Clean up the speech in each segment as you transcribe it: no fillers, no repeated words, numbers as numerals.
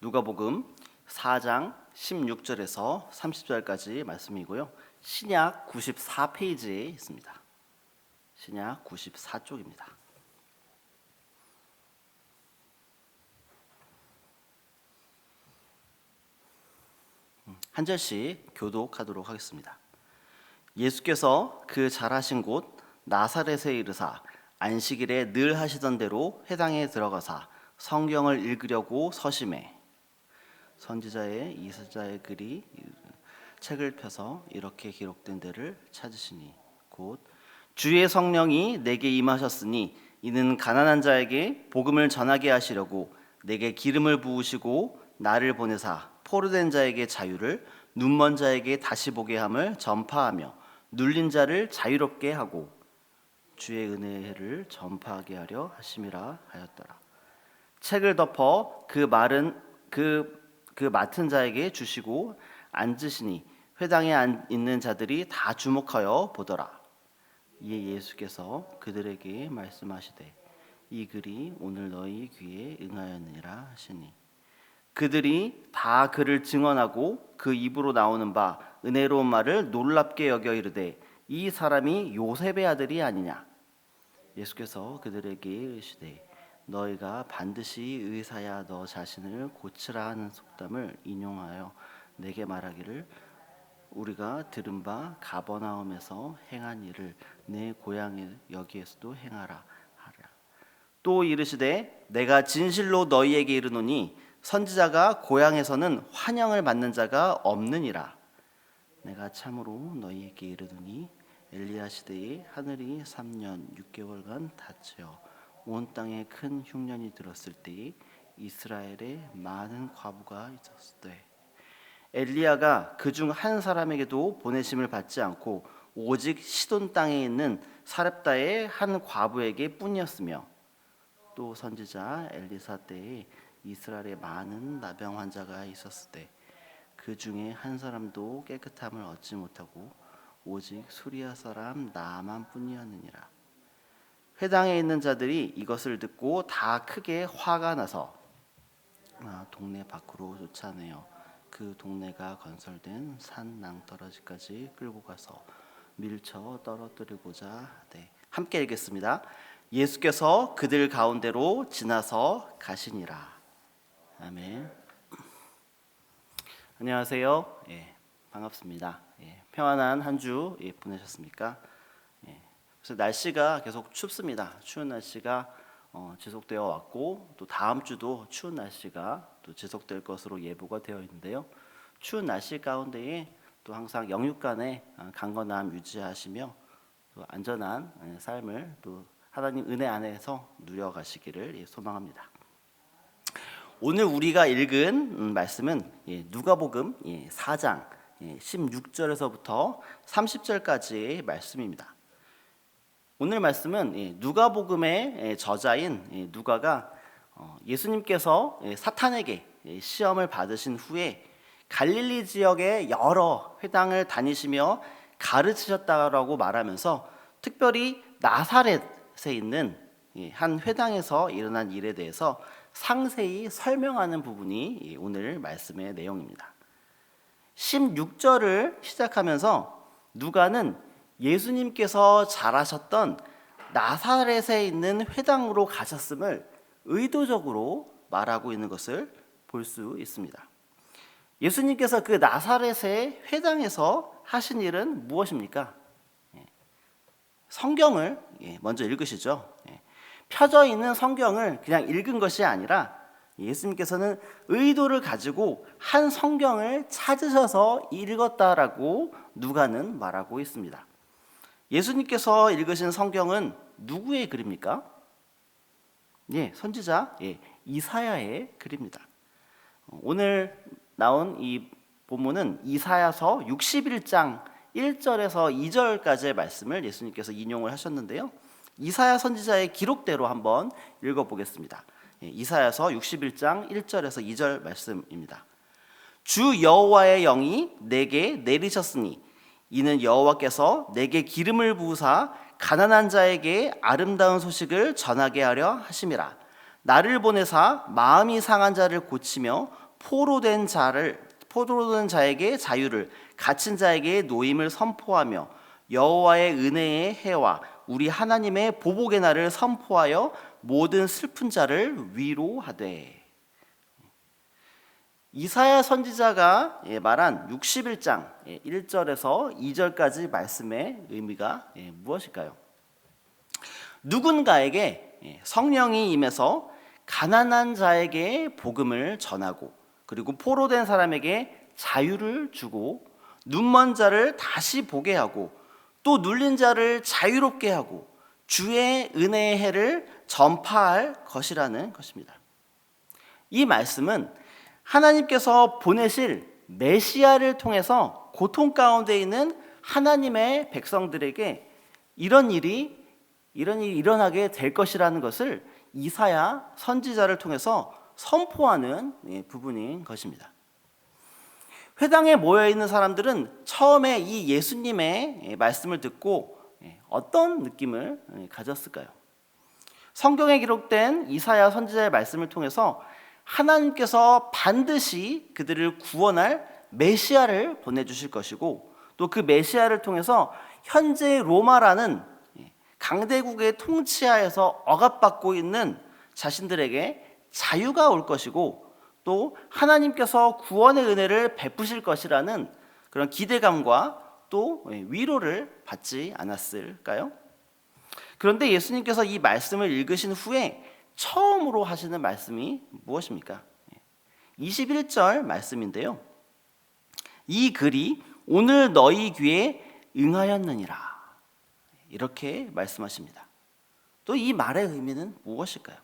누가복음 4장 16절에서 30절까지 말씀이고요. 신약 94페이지에 있습니다. 신약 94쪽입니다. 한 절씩 교독하도록 하겠습니다. 예수께서 그 잘하신 곳 나사렛에 이르사 안식일에 늘 하시던 대로 회당에 들어가사 성경을 읽으려고 서심해 선지자의 이사야의 글이 책을 펴서 이렇게 기록된 데를 찾으시니 곧 주의 성령이 내게 임하셨으니 이는 가난한 자에게 복음을 전하게 하시려고 내게 기름을 부으시고 나를 보내사 포로된 자에게 자유를 눈먼 자에게 다시 보게 함을 전파하며 눌린 자를 자유롭게 하고 주의 은혜를 전파하게 하려 하심이라 하였더라. 책을 덮어 그 맡은 자에게 주시고 앉으시니 회당에 있는 자들이 다 주목하여 보더라. 이에 예수께서 그들에게 말씀하시되 이 글이 오늘 너희 귀에 응하였느니라 하시니 그들이 다 그를 증언하고 그 입으로 나오는 바 은혜로운 말을 놀랍게 여겨 이르되 이 사람이 요셉의 아들이 아니냐. 예수께서 그들에게 이르시되 너희가 반드시 의사야 너 자신을 고치라 하는 속담을 인용하여 내게 말하기를 우리가 들은 바 가버나움에서 행한 일을 내 고향 여기에서도 행하라 하라. 또 이르시되 내가 진실로 너희에게 이르노니 선지자가 고향에서는 환영을 받는 자가 없느니라. 내가 참으로 너희에게 이르노니 엘리야 시대에 하늘이 3년 6개월간 닫혀 온 땅에 큰 흉년이 들었을 때에 이스라엘에 많은 과부가 있었을 때 엘리야가 그중 한 사람에게도 보내심을 받지 않고 오직 시돈 땅에 있는 사렙다의 한 과부에게 뿐이었으며 또 선지자 엘리사 때에 이스라엘에 많은 나병 환자가 있었을 때 그 중에 한 사람도 깨끗함을 얻지 못하고 오직 수리아 사람 나만 뿐이었느니라. 회당에 있는 자들이 이것을 듣고 다 크게 화가 나서 동네 밖으로 쫓아내어 그 동네가 건설된 산 낭떠러지까지 끌고 가서 밀쳐 떨어뜨리고자 하되 함께 읽겠습니다. 예수께서 그들 가운데로 지나서 가시니라. 아멘. 안녕하세요. 반갑습니다. 평안한 한 주 보내셨습니까? 그래서 날씨가 계속 춥습니다. 추운 날씨가 지속되어 왔고 또 다음 주도 추운 날씨가 또 지속될 것으로 예보가 되어 있는데요. 추운 날씨 가운데에 또 항상 영육간의 강건함 유지하시며 또 안전한 삶을 또 하나님 은혜 안에서 누려가시기를 소망합니다. 오늘 우리가 읽은 말씀은 누가복음 4장 16절에서부터 30절까지의 말씀입니다. 오늘 말씀은 누가복음의 저자인 누가가 예수님께서 사탄에게 시험을 받으신 후에 갈릴리 지역의 여러 회당을 다니시며 가르치셨다라고 말하면서 특별히 나사렛에 있는 한 회당에서 일어난 일에 대해서 상세히 설명하는 부분이 오늘 말씀의 내용입니다. 16절을 시작하면서 누가는 예수님께서 잘하셨던 나사렛에 있는 회당으로 가셨음을 의도적으로 말하고 있는 것을 볼 수 있습니다. 예수님께서 그 나사렛의 회당에서 하신 일은 무엇입니까? 성경을 먼저 읽으시죠. 펴져 있는 성경을 그냥 읽은 것이 아니라 예수님께서는 의도를 가지고 한 성경을 찾으셔서 읽었다라고 누가는 말하고 있습니다. 예수님께서 읽으신 성경은 누구의 글입니까? 선지자 이사야의 글입니다. 오늘 나온 이 본문은 이사야서 61장 1절에서 2절까지의 말씀을 예수님께서 인용을 하셨는데요. 이사야 선지자의 기록대로 한번 읽어보겠습니다. 이사야서 61장 1절에서 2절 말씀입니다. 주 여호와의 영이 내게 내리셨으니 이는 여호와께서 내게 기름을 부으사 가난한 자에게 아름다운 소식을 전하게 하려 하심이라. 나를 보내사 마음이 상한 자를 고치며 포로된 자에게 자유를, 갇힌 자에게 노임을 선포하며 여호와의 은혜의 해와 우리 하나님의 보복의 날을 선포하여 모든 슬픈 자를 위로하되. 이사야 선지자가 말한 61장 1절에서 2절까지 말씀의 의미가 무엇일까요? 누군가에게 성령이 임해서 가난한 자에게 복음을 전하고, 그리고 포로된 사람에게 자유를 주고, 눈먼 자를 다시 보게 하고, 또 눌린 자를 자유롭게 하고 주의 은혜의 해를 전파할 것이라는 것입니다. 이 말씀은 하나님께서 보내실 메시아를 통해서 고통 가운데 있는 하나님의 백성들에게 이런 일이 일어나게 될 것이라는 것을 이사야 선지자를 통해서 선포하는 부분인 것입니다. 회당에 모여 있는 사람들은 처음에 이 예수님의 말씀을 듣고 어떤 느낌을 가졌을까요? 성경에 기록된 이사야 선지자의 말씀을 통해서 하나님께서 반드시 그들을 구원할 메시아를 보내주실 것이고, 또 그 메시아를 통해서 현재 로마라는 강대국의 통치하에서 억압받고 있는 자신들에게 자유가 올 것이고, 또 하나님께서 구원의 은혜를 베푸실 것이라는 그런 기대감과 또 위로를 받지 않았을까요? 그런데 예수님께서 이 말씀을 읽으신 후에 처음으로 하시는 말씀이 무엇입니까? 21절 말씀인데요. 이 글이 오늘 너희 귀에 응하였느니라, 이렇게 말씀하십니다. 또 이 말의 의미는 무엇일까요?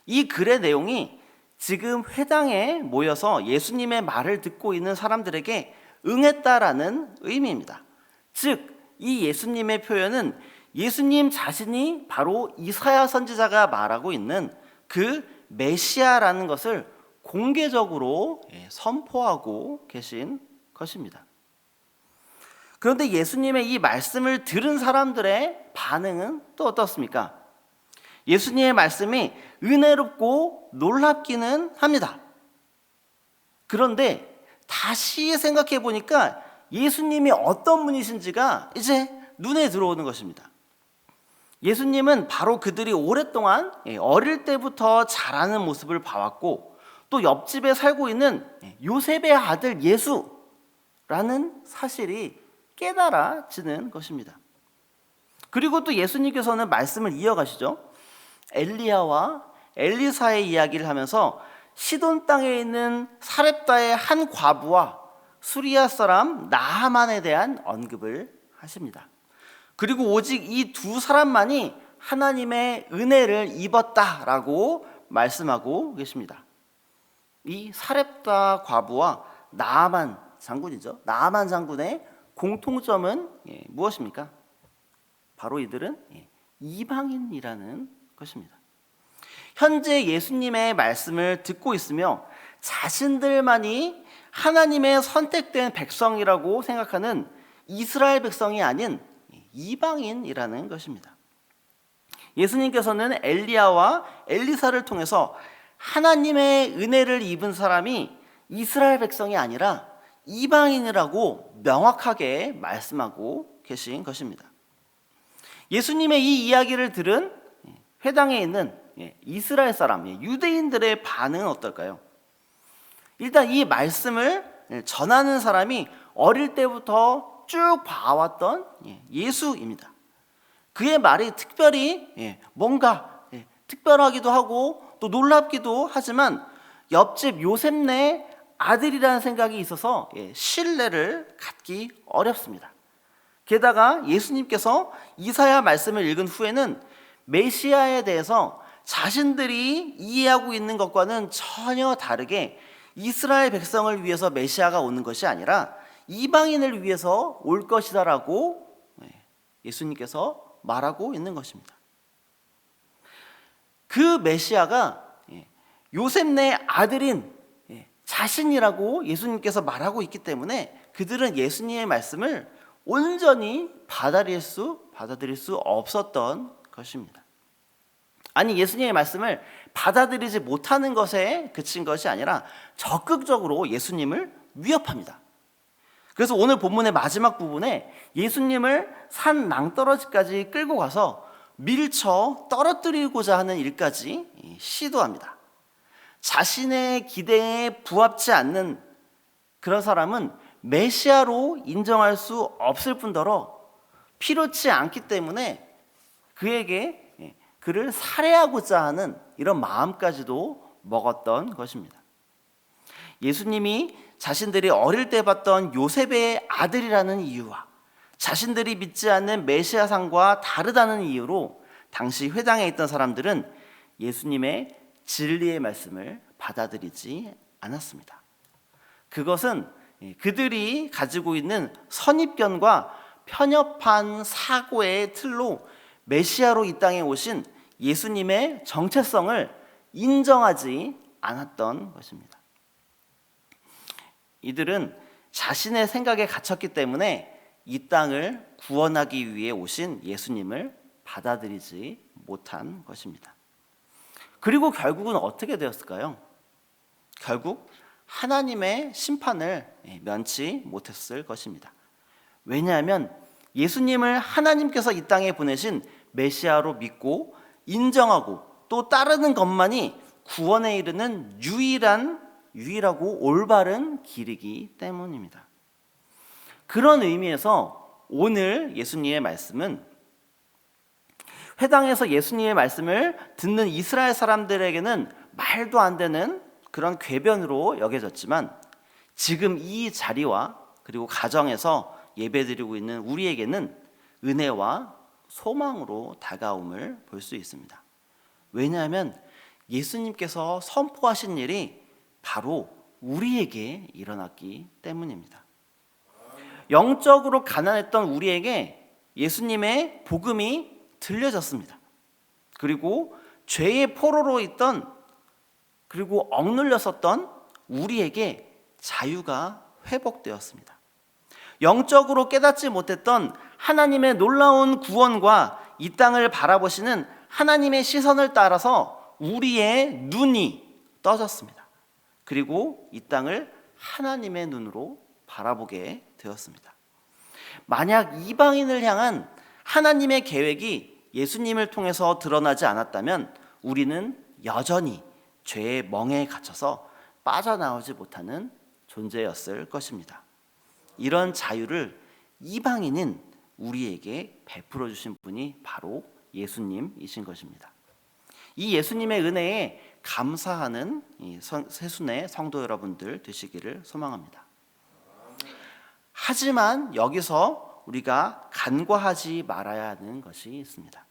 이 글의 내용이 지금 회당에 모여서 예수님의 말을 듣고 있는 사람들에게 응했다라는 의미입니다. 즉, 이 예수님의 표현은 예수님 자신이 바로 이사야 선지자가 말하고 있는 그 메시아라는 것을 공개적으로 선포하고 계신 것입니다. 그런데 예수님의 이 말씀을 들은 사람들의 반응은 또 어떻습니까? 예수님의 말씀이 은혜롭고 놀랍기는 합니다. 그런데 다시 생각해 보니까 예수님이 어떤 분이신지가 이제 눈에 들어오는 것입니다. 예수님은 바로 그들이 오랫동안 어릴 때부터 자라는 모습을 봐왔고, 또 옆집에 살고 있는 요셉의 아들 예수라는 사실이 깨달아지는 것입니다. 그리고 또 예수님께서는 말씀을 이어가시죠. 엘리야와 엘리사의 이야기를 하면서 시돈 땅에 있는 사렙다의 한 과부와 수리아 사람 나하만에 대한 언급을 하십니다. 그리고 오직 이 두 사람만이 하나님의 은혜를 입었다라고 말씀하고 계십니다. 이 사렙다 과부와 나하만 장군이죠. 나하만 장군의 공통점은 무엇입니까? 바로 이들은 이방인이라는 것입니다. 현재 예수님의 말씀을 듣고 있으며 자신들만이 하나님의 선택된 백성이라고 생각하는 이스라엘 백성이 아닌 이방인이라는 것입니다. 예수님께서는 엘리야와 엘리사를 통해서 하나님의 은혜를 입은 사람이 이스라엘 백성이 아니라 이방인이라고 명확하게 말씀하고 계신 것입니다. 예수님의 이 이야기를 들은 회당에 있는 이스라엘 사람, 유대인들의 반응은 어떨까요? 일단 이 말씀을 전하는 사람이 어릴 때부터 쭉 봐왔던 예수입니다. 그의 말이 특별히 뭔가 특별하기도 하고 또 놀랍기도 하지만 옆집 요셉네 아들이라는 생각이 있어서 신뢰를 갖기 어렵습니다. 게다가 예수님께서 이사야 말씀을 읽은 후에는 메시아에 대해서 자신들이 이해하고 있는 것과는 전혀 다르게 이스라엘 백성을 위해서 메시아가 오는 것이 아니라 이방인을 위해서 올 것이다라고 예수님께서 말하고 있는 것입니다. 그 메시아가 요셉네 아들인 자신이라고 예수님께서 말하고 있기 때문에 그들은 예수님의 말씀을 온전히 받아들일 수 없었던 것입니다. 아니, 예수님의 말씀을 받아들이지 못하는 것에 그친 것이 아니라 적극적으로 예수님을 위협합니다. 그래서 오늘 본문의 마지막 부분에 예수님을 산 낭떠러지까지 끌고 가서 밀쳐 떨어뜨리고자 하는 일까지 시도합니다. 자신의 기대에 부합치 않는 그런 사람은 메시아로 인정할 수 없을 뿐더러 필요치 않기 때문에 그를 살해하고자 하는 이런 마음까지도 먹었던 것입니다. 예수님이 자신들이 어릴 때 봤던 요셉의 아들이라는 이유와 자신들이 믿지 않는 메시아상과 다르다는 이유로 당시 회당에 있던 사람들은 예수님의 진리의 말씀을 받아들이지 않았습니다. 그것은 그들이 가지고 있는 선입견과 편협한 사고의 틀로 메시아로 이 땅에 오신 예수님의 정체성을 인정하지 않았던 것입니다. 이들은 자신의 생각에 갇혔기 때문에 이 땅을 구원하기 위해 오신 예수님을 받아들이지 못한 것입니다. 그리고 결국은 어떻게 되었을까요? 결국 하나님의 심판을 면치 못했을 것입니다. 왜냐하면 예수님을 하나님께서 이 땅에 보내신 메시아로 믿고 인정하고 또 따르는 것만이 구원에 이르는 유일하고 올바른 길이기 때문입니다. 그런 의미에서 오늘 예수님의 말씀은 회당에서 예수님의 말씀을 듣는 이스라엘 사람들에게는 말도 안 되는 그런 궤변으로 여겨졌지만 지금 이 자리와 그리고 가정에서 예배드리고 있는 우리에게는 은혜와 소망으로 다가옴을 볼 수 있습니다. 왜냐하면 예수님께서 선포하신 일이 바로 우리에게 일어났기 때문입니다. 영적으로 가난했던 우리에게 예수님의 복음이 들려졌습니다. 그리고 죄의 포로로 있던 그리고 억눌렸었던 우리에게 자유가 회복되었습니다. 영적으로 깨닫지 못했던 하나님의 놀라운 구원과 이 땅을 바라보시는 하나님의 시선을 따라서 우리의 눈이 떠졌습니다. 그리고 이 땅을 하나님의 눈으로 바라보게 되었습니다. 만약 이방인을 향한 하나님의 계획이 예수님을 통해서 드러나지 않았다면 우리는 여전히 죄의 멍에 갇혀서 빠져나오지 못하는 존재였을 것입니다. 이런 자유를 이방인인 우리에게 베풀어 주신 분이 바로 예수님이신 것입니다. 이 예수님의 은혜에 감사하는 새순의 성도 여러분들 되시기를 소망합니다. 하지만 여기서 우리가 간과하지 말아야 하는 것이 있습니다.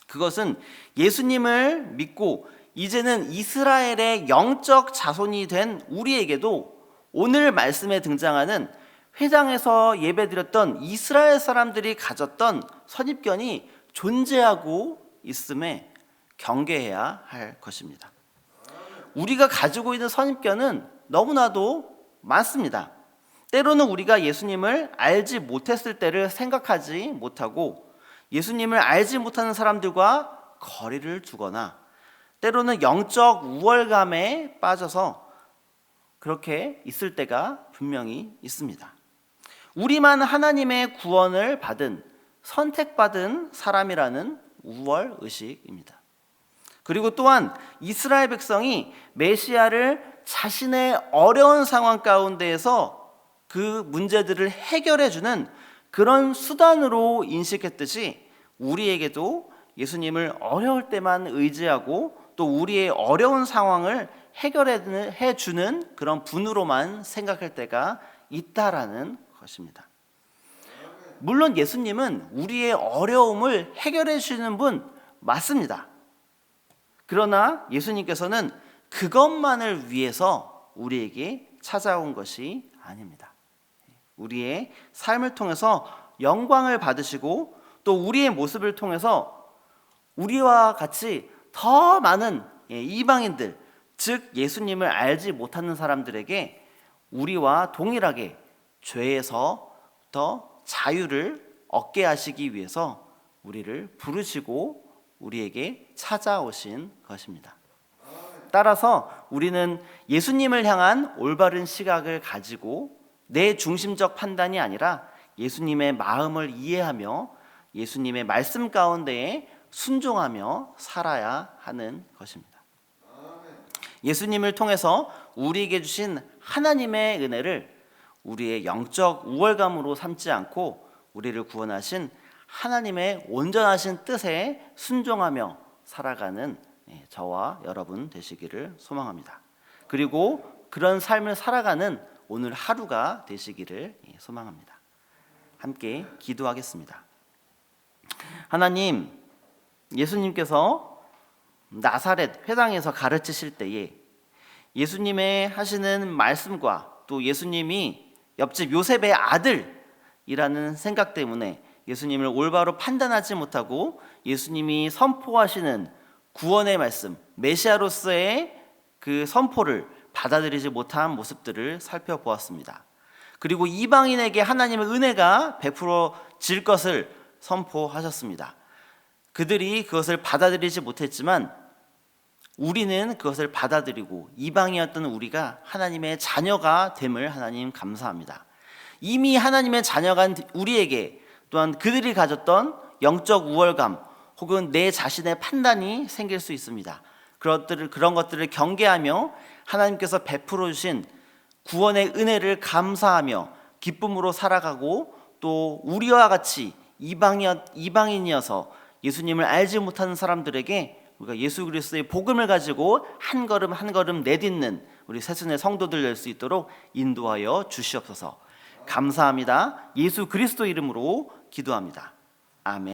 그것은 예수님을 믿고 이제는 이스라엘의 영적 자손이 된 우리에게도 오늘 말씀에 등장하는 회당에서 예배드렸던 이스라엘 사람들이 가졌던 선입견이 존재하고 있음에 경계해야 할 것입니다. 우리가 가지고 있는 선입견은 너무나도 많습니다. 때로는 우리가 예수님을 알지 못했을 때를 생각하지 못하고 예수님을 알지 못하는 사람들과 거리를 두거나 때로는 영적 우월감에 빠져서 그렇게 있을 때가 분명히 있습니다. 우리만 하나님의 구원을 받은 선택받은 사람이라는 우월의식입니다. 그리고 또한 이스라엘 백성이 메시아를 자신의 어려운 상황 가운데에서 그 문제들을 해결해주는 그런 수단으로 인식했듯이 우리에게도 예수님을 어려울 때만 의지하고 또 우리의 어려운 상황을 해결해 주는 그런 분으로만 생각할 때가 있다라는 것입니다. 물론 예수님은 우리의 어려움을 해결해 주시는 분 맞습니다. 그러나 예수님께서는 그것만을 위해서 우리에게 찾아온 것이 아닙니다. 우리의 삶을 통해서 영광을 받으시고 또 우리의 모습을 통해서 우리와 같이 더 많은 이방인들, 즉 예수님을 알지 못하는 사람들에게 우리와 동일하게 죄에서부터 자유를 얻게 하시기 위해서 우리를 부르시고 우리에게 찾아오신 것입니다. 따라서 우리는 예수님을 향한 올바른 시각을 가지고 내 중심적 판단이 아니라 예수님의 마음을 이해하며 예수님의 말씀 가운데에 순종하며 살아야 하는 것입니다. 예수님을 통해서 우리에게 주신 하나님의 은혜를 우리의 영적 우월감으로 삼지 않고 우리를 구원하신 하나님의 온전하신 뜻에 순종하며 살아가는 저와 여러분 되시기를 소망합니다. 그리고 그런 삶을 살아가는 오늘 하루가 되시기를 소망합니다. 함께 기도하겠습니다. 하나님, 예수님께서 나사렛 회당에서 가르치실 때에 예수님의 하시는 말씀과 또 예수님이 옆집 요셉의 아들이라는 생각 때문에 예수님을 올바로 판단하지 못하고 예수님이 선포하시는 구원의 말씀, 메시아로서의 그 선포를 받아들이지 못한 모습들을 살펴보았습니다. 그리고 이방인에게 하나님의 은혜가 베풀어질 것을 선포하셨습니다. 그들이 그것을 받아들이지 못했지만 우리는 그것을 받아들이고 이방이었던 우리가 하나님의 자녀가 됨을 하나님 감사합니다. 이미 하나님의 자녀가 우리에게 또한 그들이 가졌던 영적 우월감 혹은 내 자신의 판단이 생길 수 있습니다. 그런 것들을 경계하며 하나님께서 베풀어 주신 구원의 은혜를 감사하며 기쁨으로 살아가고 또 우리와 같이 이방인이어서 예수님을 알지 못하는 사람들에게 우리가 예수 그리스도의 복음을 가지고 한 걸음 한 걸음 내딛는 우리 새순의 성도들 될 수 있도록 인도하여 주시옵소서. 감사합니다. 예수 그리스도 이름으로 기도합니다. 아멘.